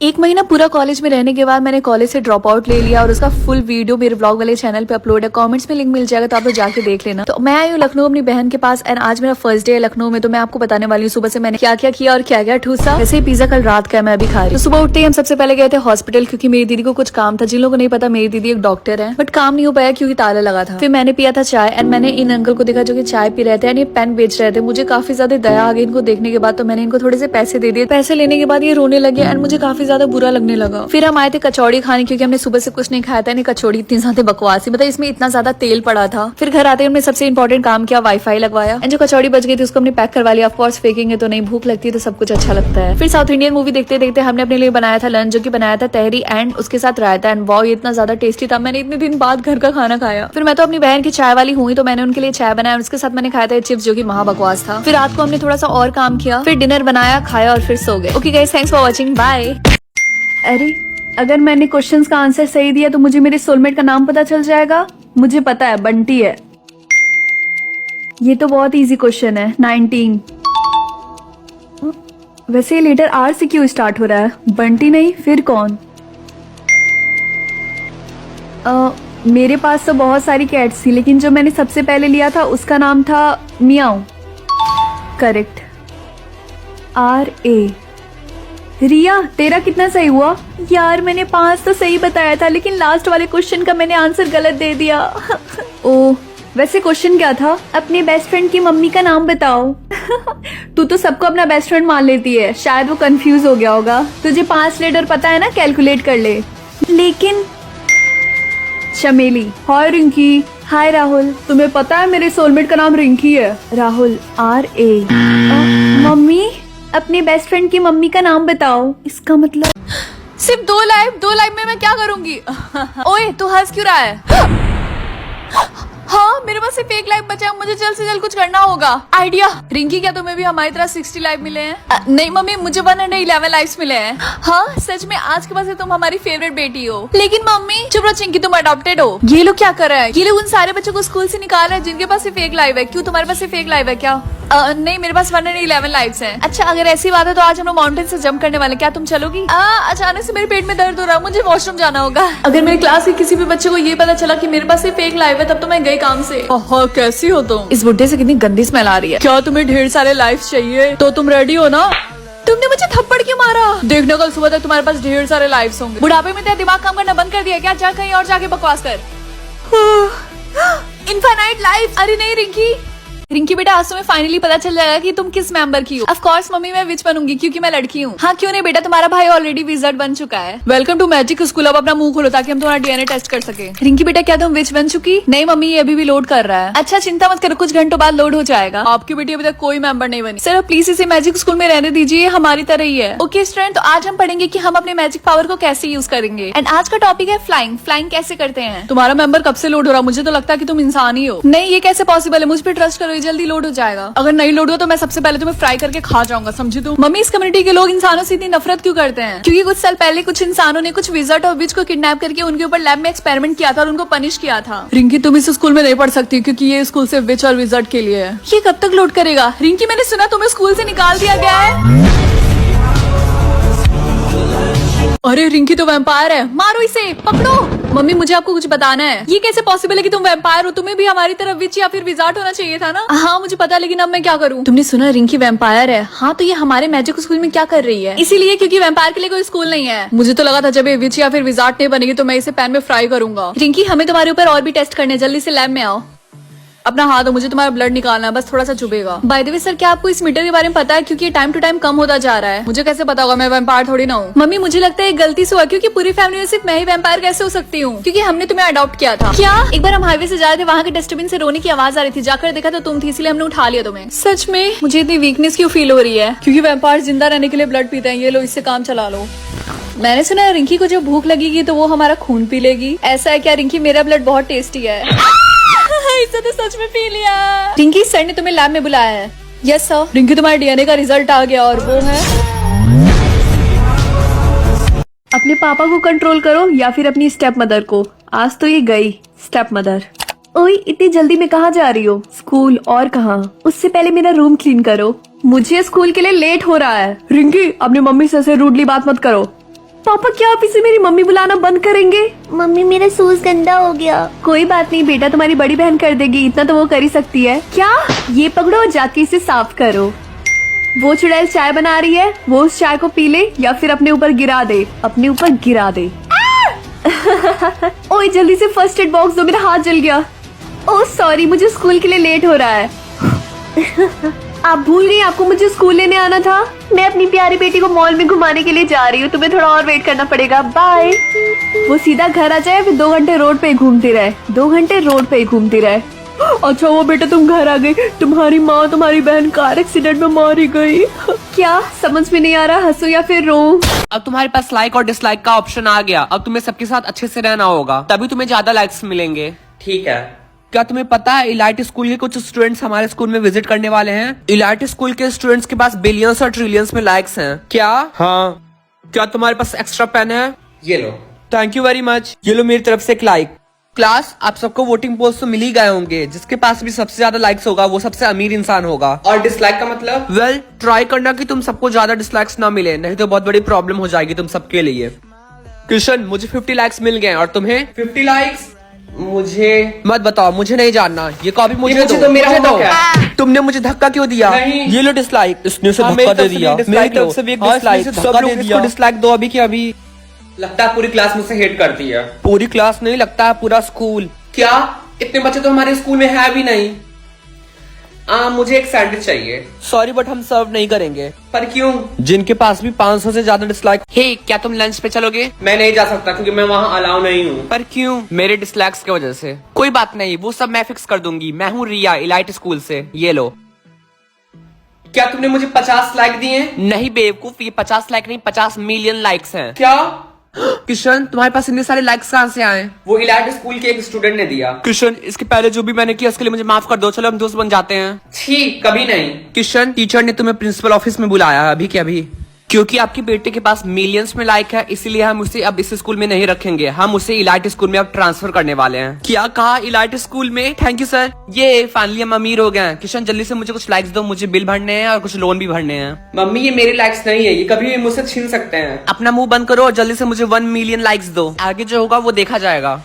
एक महीना पूरा कॉलेज में रहने के बाद मैंने कॉलेज से ड्रॉप आउट ले लिया और उसका फुल वीडियो मेरे ब्लॉग वाले चैनल पे अपलोड है। कमेंट्स में लिंक मिल जाएगा तो आप लोग जाके देख लेना। तो मैं आई हूँ लखनऊ अपनी बहन के पास एंड आज मेरा फर्स्ट डे है लखनऊ में। तो मैं आपको बताने वाली हूँ सुबह से मैंने क्या क्या किया और क्या क्या ठूसा। वैसे ही पिज्जा कल रात का है, मैं अभी खा रही हूँ। तो सुबह उठते ही हम सबसे पहले गए थे हॉस्पिटल क्योंकि मेरी दीदी को कुछ काम था। जिन लोगों को नहीं पता मेरी दीदी एक डॉक्टर है, बट काम नहीं हो पाया क्योंकि ताला लगा था। फिर मैंने पिया था चाय एंड मैंने इन अंकल को देखा जो कि चाय पी रहे थे एंड ये पेन बेच रहे थे। मुझे काफी ज्यादा दया आ गई इनको देखने के बाद, तो मैंने इनको थोड़े से पैसे दे दिए। पैसे लेने के बाद ये रोने लगे एंड मुझे काफी ज्यादा बुरा लगने लगा। फिर हम आए थे कचौड़ी खाने क्योंकि हमने सुबह से कुछ नहीं खाया था। कचौड़ी इतनी ज्यादा बकवास, मतलब इसमें इतना ज्यादा तेल पड़ा था। फिर घर आते हमने सबसे इंपॉर्टेंट काम किया, वाईफाई लगवाया एंड जो कचौड़ी बच गई थी उसको हमने पैक करवा लिया। ऑफकोर्स फेंकेंगे तो नहीं, भूख लगती है तो सब कुछ अच्छा लगता है। फिर साउथ इंडियन मूवी देखते देखते हमने अपने लिए बनाया था लंच, जो की बनाया था तहरी एंड उसके साथ रायता एंड वाओ इतना ज्यादा टेस्टी था। मैंने इतने दिन बाद घर का खाना खाया। फिर मैं तो अपनी बहन की चाय वाली हुई तो मैंने उनके लिए चाय बनाया और उसके साथ मैंने खाया था चिप्स जो की महा बकवास था। फिर रात को हमने थोड़ा सा और काम किया, फिर डिनर बनाया, खाया और फिर सो गए। Okay guys, thanks for watching, bye. अरे अगर मैंने क्वेश्चंस का आंसर सही दिया तो मुझे मेरे सोलमेट का नाम पता चल जाएगा। मुझे पता है, बंटी है। ये तो बहुत इजी क्वेश्चन है। 19। वैसे ये लेटर आर से क्यों स्टार्ट हो रहा है? बंटी नहीं, फिर कौन? मेरे पास तो बहुत सारी कैट्स थी लेकिन जो मैंने सबसे पहले लिया था उसका नाम था मियाऊ। करेक्ट। RA। रिया, तेरा कितना सही हुआ? यार मैंने 5 तो सही बताया था लेकिन लास्ट वाले क्वेश्चन का मैंने आंसर गलत दे दिया। ओ, वैसे क्वेश्चन क्या था? अपने बेस्ट फ्रेंड की मम्मी का नाम बताओ। तू तो सबको अपना बेस्ट फ्रेंड मान लेती है, शायद वो कंफ्यूज हो गया होगा। तुझे 5 लेटर पता है ना, कैलकुलेट कर ले। लेकिन चमेली। हाय रिंकी। हाय राहुल। तुम्हें पता है मेरे सोलमेट का नाम रिंकी है। राहुल। RA। मम्मी, अपने बेस्ट फ्रेंड की मम्मी का नाम बताओ। इसका मतलब सिर्फ 2 लाइव में मैं क्या करूंगी? ओए तू हंस क्यों रहा है? हाँ, मेरे पास सिर्फ 1 लाइव बचा है, मुझे जल्द से जल्द कुछ करना होगा। आइडिया। रिंकी, क्या तुम्हें भी हमारी तरह 60 लाइव मिले हैं? नहीं मम्मी, मुझे 111 लाइव्स मिले हैं। हाँ सच में, आज के बाद से तुम हमारी फेवरेट बेटी हो। लेकिन मम्मी चुप रहो चिंकी, तुम अडॉप्टेड हो। ये लोग क्या कर रहे हैं? ये लोग उन सारे बच्चों को स्कूल से निकाल रहे हैं जिनके पास सिर्फ 1 लाइव है। क्यों, तुम्हारे पास सिर्फ 1 लाइव है क्या? नहीं, मेरे पास 111 लाइव्स हैं। अच्छा, अगर ऐसी बात है तो आज हम लोग माउंटेन से जंप करने वाले, क्या तुम चलोगी? अचानक से मेरे पेट में दर्द हो रहा है, मुझे वॉशरूम जाना होगा। अगर मेरे क्लास के किसी भी बच्चे को ये पता चला कि मेरे पास सिर्फ 1 लाइव है तब तो मैं गई काम से। कैसी हो तुम? इस बुड्ढे से कितनी गंदी स्मेल आ रही है। क्या तुम्हें ढेर सारे लाइव्स चाहिए? तो तुम रेडी हो ना? तुमने मुझे थप्पड़ क्यों मारा? देखना कल सुबह तक तुम्हारे पास ढेर सारे लाइव्स होंगे। बुढ़ापे में तेरा दिमाग काम करना बंद कर दिया क्या? जा कहीं और जाके बकवास कर। Infinite life. अरे नहीं रिंकी बेटा, आज तुम्हें फाइनली पता चल जाएगा कि तुम किस मेंबर की हो। ऑफ कोर्स मम्मी, मैं विच बनूंगी क्योंकि मैं लड़की हूँ। हाँ क्यों नहीं बेटा, तुम्हारा भाई ऑलरेडी विज़र्ड बन चुका है। Welcome to magic school. अब अपना मुंह खोलो ताकि हम तुम्हारा DNA टेस्ट कर सके। रिंकी बेटा, क्या तुम विच बन चुकी? नहीं मम्मी, ये अभी भी लोड कर रहा है। अच्छा चिंता मत करो, कुछ घंटों बाद लोड हो जाएगा। आपकी बेटी अभी तक कोई मेंबर नहीं बनी। सर प्लीज इसे मैजिक स्कूल में रहने दीजिए, हमारी तरह ही है। ओके स्टूडेंट, तो आज हम पढ़ेंगे कि हम अपने मैजिक पावर को कैसे यूज करेंगे। एंड आज का टॉपिक है फ्लाइंग। फ्लाइंग कैसे करते हैं? तुम्हारा मेंबर कब से लोड हो रहा? मुझे तो लगता है कि तुम इंसान ही हो। नहीं, ये कैसे पॉसिबल है? मुझ पर ट्रस्ट करो, ये जल्दी लोड हो जाएगा। अगर नहीं लोड हुआ तो मैं सबसे पहले तुम्हें फ्राई करके खा जाऊंगा, समझी तुम? मम्मी, इस कम्युनिटी के लोग इंसानों से इतनी नफरत क्यों करते हैं? क्योंकि कुछ साल पहले कुछ इंसानों ने कुछ विज़र्ड और विच को किडनैप करके उनके ऊपर लैब में एक्सपेरिमेंट किया था और उनको पनिश किया था। रिंकी, तुम इस स्कूल में नहीं पढ़ सकती क्योंकि ये स्कूल सिर्फ विच और विज़र्ड के लिए है। ये कब तक लोड करेगा? रिंकी, मैंने सुना तुम्हें स्कूल से निकाल दिया गया है। अरे रिंकी तो वैम्पायर है, मारो इसे, पकड़ो। मम्मी, मुझे आपको कुछ बताना है। ये कैसे पॉसिबल है कि तुम वैम्पायर हो? तुम्हें भी हमारी तरफ विच या फिर विज़ार्ड होना चाहिए था ना। हाँ मुझे पता, लेकिन अब मैं क्या करूँ? तुमने सुना रिंकी वैम्पायर है? हाँ, तो ये हमारे मैजिक स्कूल में क्या कर रही है? इसीलिए क्योंकि वैम्पायर के लिए कोई स्कूल नहीं है। मुझे तो लगा था जब ये विच या फिर विज़ार्ड नहीं बनेगी तो मैं इसे पैन में फ्राई करूंगा। रिंकी, हमें तुम्हारे ऊपर और भी टेस्ट करने, जल्दी से लैब में आओ। अपना हाथ दो, मुझे तुम्हारा ब्लड निकालना है, बस थोड़ा सा चुभेगा। बाय द वे सर, क्या आपको इस मीटर के बारे में पता है? क्योंकि ये टाइम टू टाइम कम होता जा रहा है। मुझे कैसे पता होगा? मैं वैम्पायर थोड़ी ना हूँ। मम्मी, मुझे लगता है गलती से हुआ क्योंकि पूरी फैमिली में सिर्फ मैं ही वैम्पायर कैसे हो सकती हूँ? क्योंकि हमने तुम्हें अडॉप्ट किया था। क्या? एक बार हम हाईवे से जा रहे थे, वहाँ के डस्टबिन से रोने की आवाज आ रही थी, जाकर देखा तो तुम थी, इसलिए हमने उठा लिया तुम्हें। सच में? मुझे इतनी वीकनेस क्यों फील हो रही है? क्योंकि वैम्पायर जिंदा रहने के लिए ब्लड पीते हैं। ये लो, इससे काम चला लो। मैंने सुना है रिंकी को जब भूख लगेगी तो वो हमारा खून पी लेगी। ऐसा है क्या रिंकी? मेरा ब्लड बहुत टेस्टी है। इसे तो सच में पी लिया। रिंकी, सर ने तुम्हें लैब में बुलाया है। Yes sir. रिंकी, तुम्हारे DNA का रिजल्ट आ गया और वो है। अपने पापा को कंट्रोल करो या फिर अपनी स्टेप मदर को। आज तो ये गई स्टेप मदर। ओए, इतनी जल्दी में कहाँ जा रही हो? स्कूल। और कहाँ? उससे पहले मेरा रूम क्लीन करो, मुझे स्कूल के लिए लेट हो रहा है। रिंकी, अपनी मम्मी से रूडली बात मत करो। पापा क्या आप इसे मेरी मम्मी बुलाना बंद करेंगे? मम्मी मेरा शूज गंदा हो गया। कोई बात नहीं बेटा, तुम्हारी बड़ी बहन कर देगी, इतना तो वो कर ही सकती है। क्या? ये पकड़ो और जाके इसे साफ करो। वो चुड़ैल चाय बना रही है, वो उस चाय को पी ले या फिर अपने ऊपर गिरा दे, अपने ऊपर गिरा दे। ओए जल्दी से फर्स्ट एड बॉक्स दो, मेरा हाथ जल गया। ओह सॉरी, मुझे स्कूल के लिए लेट हो रहा है। आप भूल गई आपको मुझे स्कूल लेने आना था। मैं अपनी प्यारी बेटी को मॉल में घुमाने के लिए जा रही हूँ, तुम्हें थोड़ा और वेट करना पड़ेगा। बाय। वो सीधा घर आ जाए, फिर 2 घंटे रोड पे ही घूमती रहे, 2 घंटे रोड पे ही घूमती रहे। अच्छा वो बेटा तुम घर आ गई, तुम्हारी माँ तुम्हारी बहन कार एक्सीडेंट में मारी गई। क्या समझ में नहीं आ रहा, हंसो या फिर रो? अब तुम्हारे पास लाइक और डिसलाइक का ऑप्शन आ गया। अब तुम्हें सबके साथ अच्छे से रहना होगा, तभी तुम्हें ज्यादा लाइक्स मिलेंगे। ठीक है। क्या तुम्हें पता है इलाइट स्कूल के कुछ स्टूडेंट्स हमारे स्कूल में विजिट करने वाले हैं? इलाइट स्कूल के स्टूडेंट्स के पास बिलियंस और ट्रिलियंस में लाइक्स हैं। क्या? हाँ। क्या तुम्हारे पास एक्स्ट्रा पेन है? ये लो। Thank you very much. ये लो मेरी तरफ से एक लाइक। क्लास, आप सबको वोटिंग पोस्ट तो मिल ही गए होंगे। जिसके पास भी सबसे ज्यादा लाइक्स होगा वो सबसे अमीर इंसान होगा। और डिसलाइक का मतलब? वेल, ट्राई करना कि तुम सबको ज्यादा डिसलाइक्स ना मिले, नहीं तो बहुत बड़ी प्रॉब्लम हो जाएगी तुम सबके लिए। किशन, मुझे 50 लाइक्स मिल गए और तुम्हें? 50 लाइक्स? मुझे मत बताओ, मुझे नहीं जानना। ये कॉपी मुझे दो, मेरा दो। तुमने मुझे धक्का क्यों दिया? ये लो डिसलाइक। इसने उसे धक्का दे दिया। मेरी तरफ से भी एक डिसलाइक। सब लोग इसको डिसलाइक दो अभी के अभी। लगता है पूरी क्लास मुझसे हेट करती है। पूरी क्लास नहीं, लगता है पूरा स्कूल। क्या? इतने बच्चे तो हमारे स्कूल में है भी नहीं। मुझे एक सैंडविच चाहिए। सॉरी बट हम सर्व नहीं करेंगे। पर क्यों? जिनके पास भी 500 से ज्यादा डिसलाइक। हे, क्या तुम लंच पे चलोगे? मैं नहीं जा सकता क्योंकि मैं वहाँ अलाउ नहीं हूँ। पर क्यों? मेरे डिसलाइक्स की वजह से। कोई बात नहीं, वो सब मैं फिक्स कर दूंगी। मैं हूँ रिया, इलाइट स्कूल से। ये लो। क्या तुमने मुझे 50 लाइक दिए? नहीं बेवकूफ, ये 50 लाइक नहीं 50 मिलियन लाइक्स हैं। क्या? किशन, तुम्हारे पास इतने सारे लाइक्स कहाँ से आए? वो इलाइट स्कूल के एक स्टूडेंट ने दिया। किशन, इसके पहले जो भी मैंने किया उसके लिए मुझे माफ कर दो। चलो हम दोस्त बन जाते हैं। ठीक, कभी नहीं। किशन, टीचर ने तुम्हें प्रिंसिपल ऑफिस में बुलाया है अभी के अभी, क्योंकि आपके बेटे के पास मिलियंस में लाइक है, इसीलिए हम उसे अब इस स्कूल में नहीं रखेंगे। हम उसे इलाइट स्कूल में अब ट्रांसफर करने वाले हैं। क्या कहा? इलाइट स्कूल में? Thank you sir. ये फाइनली हम अमीर हो गए हैं। किशन, जल्दी से मुझे कुछ लाइक्स दो, मुझे बिल भरने हैं और कुछ लोन भी भरने हैं। मम्मी, ये मेरे लाइक्स नहीं है, ये कभी भी मुझसे छीन सकते हैं। अपना मुंह बंद करो और जल्दी से मुझे 1 मिलियन लाइक्स दो। आगे जो होगा वो देखा जाएगा।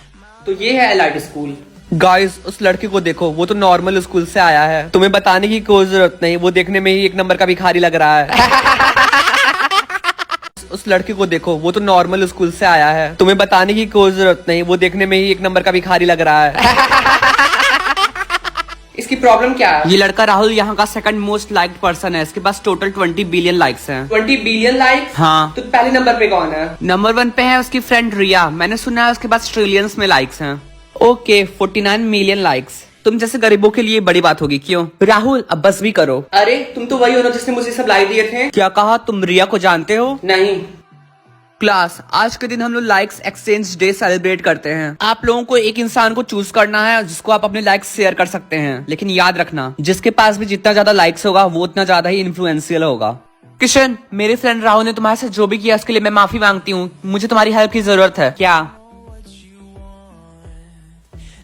तो ये है इलाइट स्कूल। गाइस, उस लड़के को देखो, वो तो नॉर्मल स्कूल से आया है। तुम्हें बताने की कोई जरूरत नहीं, वो देखने में ही 1 नंबर का भिखारी लग रहा है। उस लड़के को देखो, वो तो नॉर्मल स्कूल से आया है। तुम्हें बताने की कोई जरूरत नहीं, वो देखने में ही 1 नंबर का भिखारी लग रहा है। इसकी प्रॉब्लम क्या है? ये लड़का राहुल यहाँ का सेकंड मोस्ट लाइक्ड पर्सन है। इसके पास टोटल 20 बिलियन लाइक्स हैं। 20 बिलियन लाइक्स? हाँ। तो पहले नंबर पे कौन है? नंबर 1 पे है उसकी फ्रेंड रिया। मैंने सुना है उसके पास ट्रिलियंस में लाइक्स हैं। Okay, 49 million likes. तुम जैसे गरीबों के लिए बड़ी बात होगी। क्यों? राहुल, अब बस भी करो। अरे तुम तो वही हो ना जिसने मुझे सब लाइक दिए थे। क्या कहा? तुम रिया को जानते हो? नहीं। क्लास, आज के दिन हम लोग लाइक्स एक्सचेंज डे सेलिब्रेट करते हैं। आप लोगों को एक इंसान को चूज करना है जिसको आप अपने लाइक्स शेयर कर सकते हैं, लेकिन याद रखना जिसके पास भी जितना ज्यादा लाइक्स होगा वो उतना ज्यादा ही इन्फ्लुएंशियल होगा। किशन, मेरे फ्रेंड राहुल ने तुम्हारे साथ जो भी किया उसके लिए मैं माफी मांगती हूँ। मुझे तुम्हारी हेल्प की जरूरत है। क्या?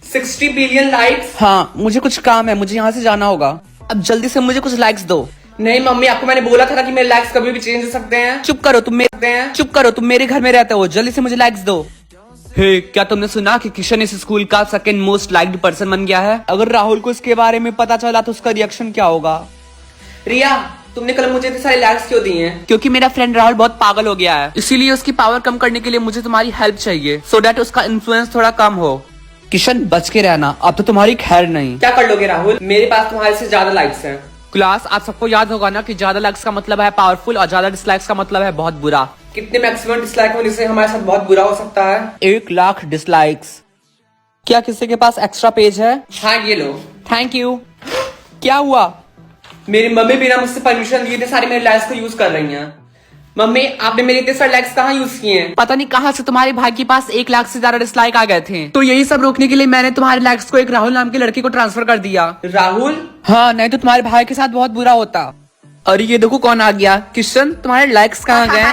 60 बिलियन लाइक्स? हाँ, मुझे कुछ काम है, मुझे यहाँ से जाना होगा। अब जल्दी से मुझे कुछ लाइक्स दो। नहीं मम्मी, आपको मैंने बोला था ना कि मेरे लाइक्स कभी भी चेंज हो सकते हैं। चुप करो, तुम मेरे घर में रहते हो। जल्दी से मुझे लाइक्स दो। हे, क्या तुमने सुना कि किशन इस स्कूल का सेकंड मोस्ट लाइक्ड पर्सन बन गया है? अगर राहुल को इसके बारे में पता चला तो उसका रिएक्शन क्या होगा? रिया, तुमने कल मुझे इतने सारे लाइक्स क्यों दिए हैं? क्योंकि मेरा फ्रेंड राहुल बहुत पागल हो गया है, इसीलिए उसकी पावर कम करने के लिए मुझे तुम्हारी हेल्प चाहिए, सो दैट उसका इन्फ्लुएंस थोड़ा कम हो। किशन, बच के रहना, अब तो तुम्हारी खैर नहीं। क्या कर लोगे राहुल? मेरे पास तुम्हारे से ज्यादा लाइक्स हैं। क्लास, आप सबको याद होगा ना कि ज्यादा लाइक्स का मतलब है पावरफुल और ज्यादा डिसलाइक्स का मतलब है बहुत बुरा। कितने मैक्सिमम डिसलाइक होने से हमारे साथ बहुत बुरा हो सकता है? 1 लाख डिसलाइक्स। क्या किसी के पास एक्स्ट्रा पेज है? हाँ, ये लो। Thank you. क्या हुआ? मेरी मम्मी बिना मुझसे परमिशन दिए थे सारे मेरे लाइक्स को यूज कर रही हैं। मम्मी, आपने मेरे इतने सारे लाइक्स कहाँ यूज किए हैं? पता नहीं कहाँ से तुम्हारे भाई के पास 1 लाख से ज्यादा डिसलाइक आ गए थे, तो यही सब रोकने के लिए मैंने तुम्हारे लाइक्स को एक राहुल नाम के लड़के को ट्रांसफर कर दिया। राहुल? हाँ, नहीं तो तुम्हारे भाई के साथ बहुत बुरा होता। अरे ये देखो कौन आ गया। किशन, तुम्हारे लाइक्स कहाँ गए?